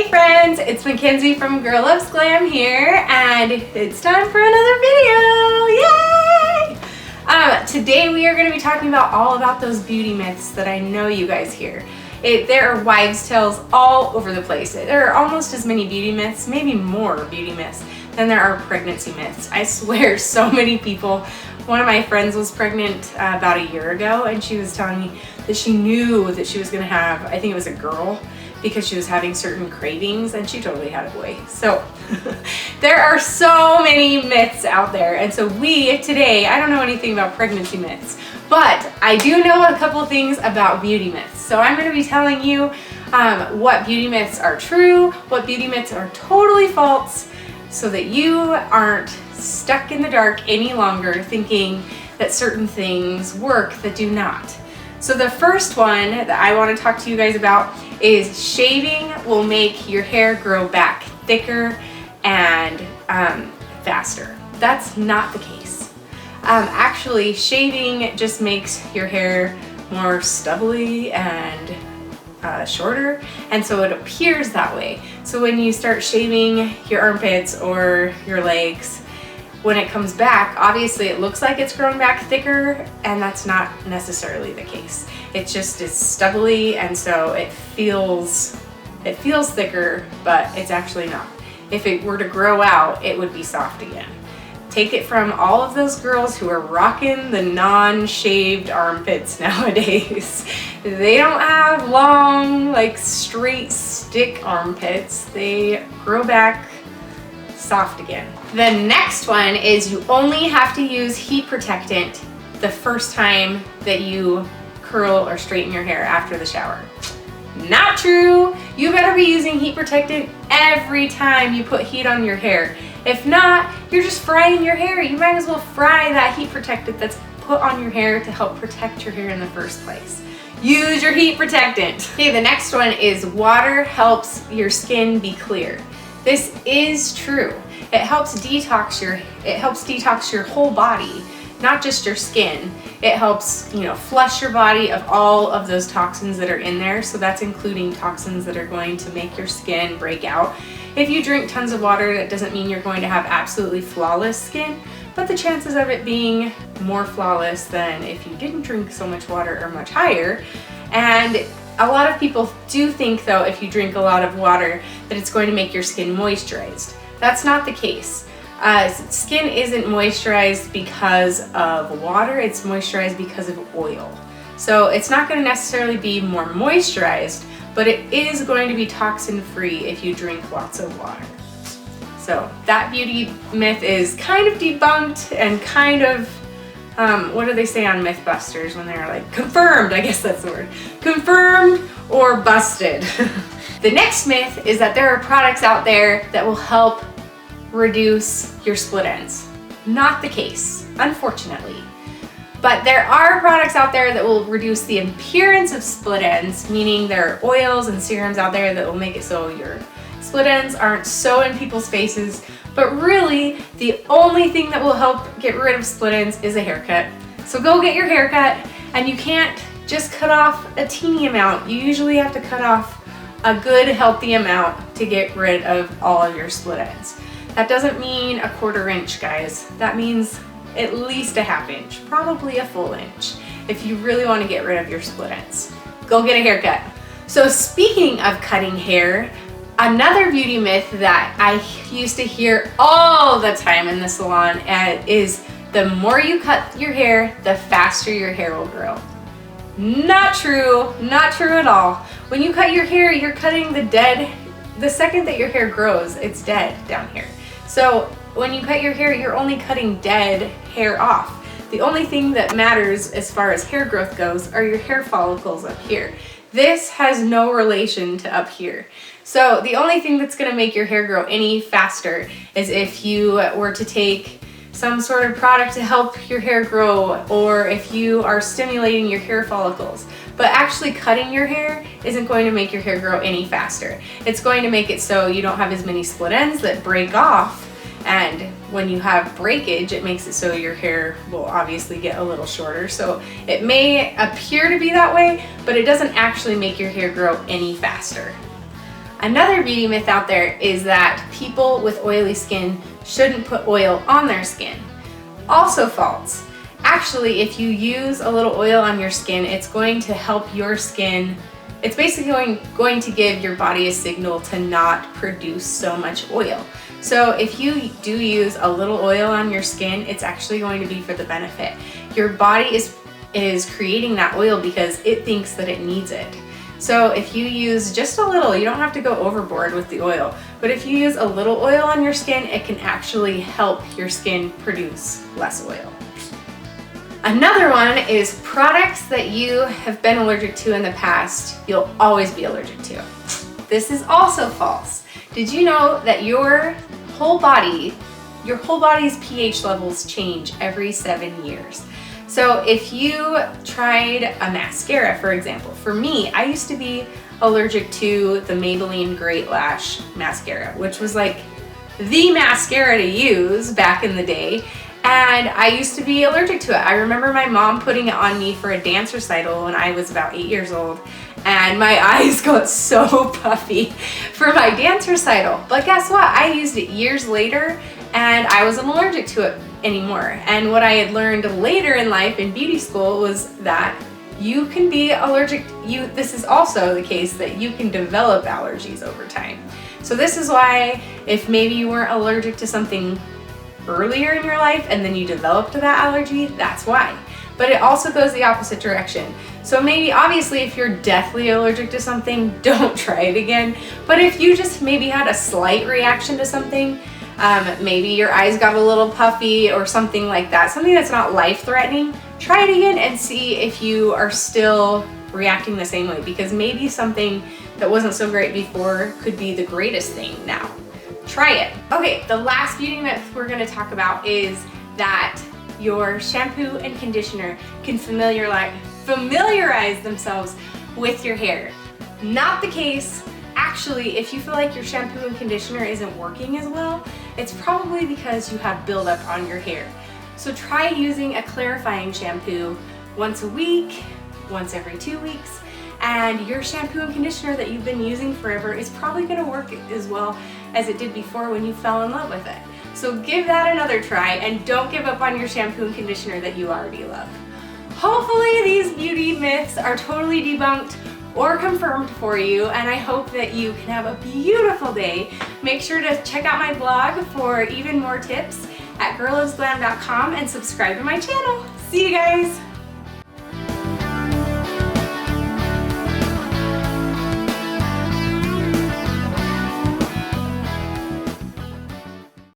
Hey friends, it's Mackenzie from Girl Loves Glam here, and it's time for another video. Yay! Today we are going to be talking about all about those beauty myths that I know you guys hear. There are wives' tales all over the place. There are almost as many beauty myths, maybe more beauty myths, than there are pregnancy myths. I swear, so many people. One of my friends was pregnant about a year ago, and she was telling me that she knew that she was going to have, I think it was a girl, because she was having certain cravings, and she totally had a boy. So there are so many myths out there, and so today, I don't know anything about pregnancy myths, but I do know a couple things about beauty myths. So I'm going to be telling you what beauty myths are true, what beauty myths are totally false, so that you aren't stuck in the dark any longer thinking that certain things work that do not. So the first one that I want to talk to you guys about is shaving will make your hair grow back thicker and faster. That's not the case. Actually, shaving just makes your hair more stubbly and shorter, and so it appears that way. So when you start shaving your armpits or your legs, when it comes back, obviously it looks like it's grown back thicker, and that's not necessarily the case. It just is stubbly, and so it feels thicker, but it's actually not. If it were to grow out, it would be soft again. Take it from all of those girls who are rocking the non-shaved armpits nowadays. They don't have long, like straight stick armpits. They grow back soft again. The next one is you only have to use heat protectant the first time that you curl or straighten your hair after the shower. Not true. You better be using heat protectant every time you put heat on your hair. If not, you're just frying your hair. You might as well fry that heat protectant that's put on your hair to help protect your hair in the first place. Use your heat protectant. Okay, the next one is water helps your skin be clear. This is true. It helps detox your whole body, not just your skin. It helps, flush your body of all of those toxins that are in there. So that's including toxins that are going to make your skin break out. If you drink tons of water, that doesn't mean you're going to have absolutely flawless skin, but the chances of it being more flawless than if you didn't drink so much water are much higher. And a lot of people do think, though, if you drink a lot of water, that it's going to make your skin moisturized. That's not the case. Skin isn't moisturized because of water, it's moisturized because of oil. So it's not going to necessarily be more moisturized, but it is going to be toxin-free if you drink lots of water. So that beauty myth is kind of debunked and kind of, what do they say on Mythbusters when they're like, confirmed, I guess that's the word. Confirmed or busted. The next myth is that there are products out there that will help reduce your split ends. Not the case, unfortunately. But there are products out there that will reduce the appearance of split ends, meaning there are oils and serums out there that will make it so your split ends aren't so in people's faces. But really, the only thing that will help get rid of split ends is a haircut. So go get your haircut, and you can't just cut off a teeny amount. You usually have to cut off a good, healthy amount to get rid of all of your split ends. That doesn't mean a 1/4 inch, guys. That means at least a 1/2 inch, probably a full inch, if you really want to get rid of your split ends. Go get a haircut. So speaking of cutting hair, another beauty myth that I used to hear all the time in the salon is the more you cut your hair, the faster your hair will grow. Not true, not true at all. When you cut your hair, you're cutting the second that your hair grows, it's dead down here. So when you cut your hair, you're only cutting dead hair off. The only thing that matters as far as hair growth goes are your hair follicles up here. This has no relation to up here. So the only thing that's gonna make your hair grow any faster is if you were to take some sort of product to help your hair grow, or if you are stimulating your hair follicles. But actually cutting your hair isn't going to make your hair grow any faster. It's going to make it so you don't have as many split ends that break off, and when you have breakage, it makes it so your hair will obviously get a little shorter. So it may appear to be that way, but it doesn't actually make your hair grow any faster. Another beauty myth out there is that people with oily skin shouldn't put oil on their skin. Also false. Actually, if you use a little oil on your skin, it's going to help your skin. It's basically going to give your body a signal to not produce so much oil. So if you do use a little oil on your skin, it's actually going to be for the benefit. Your body is creating that oil because it thinks that it needs it. So if you use just a little, you don't have to go overboard with the oil, but if you use a little oil on your skin, it can actually help your skin produce less oil. Another one is products that you have been allergic to in the past, you'll always be allergic to. This is also false. Did you know that your whole body's pH levels change every 7 years? So if you tried a mascara, for example, for me, I used to be allergic to the Maybelline Great Lash mascara, which was like the mascara to use back in the day. And I used to be allergic to it. I remember my mom putting it on me for a dance recital when I was about 8 years old, and my eyes got so puffy for my dance recital. But guess what? I used it years later and I wasn't allergic to it anymore. And what I had learned later in life in beauty school was that you can be allergic. This is also the case that you can develop allergies over time. So this is why if maybe you weren't allergic to something earlier in your life and then you developed that allergy, that's why. But it also goes the opposite direction. So maybe, obviously, if you're deathly allergic to something, don't try it again. But if you just maybe had a slight reaction to something, maybe your eyes got a little puffy or something like that, something that's not life-threatening, try it again and see if you are still reacting the same way, because maybe something that wasn't so great before could be the greatest thing now. Try it. Okay, the last beauty myth we're going to talk about is that your shampoo and conditioner can familiarize themselves with your hair. Not the case. Actually, if you feel like your shampoo and conditioner isn't working as well, it's probably because you have buildup on your hair. So try using a clarifying shampoo once a week, once every 2 weeks, and your shampoo and conditioner that you've been using forever is probably going to work as well as it did before when you fell in love with it. So give that another try and don't give up on your shampoo and conditioner that you already love. Hopefully these beauty myths are totally debunked or confirmed for you, and I hope that you can have a beautiful day. Make sure to check out my blog for even more tips at girllovesglam.com and subscribe to my channel. See you guys!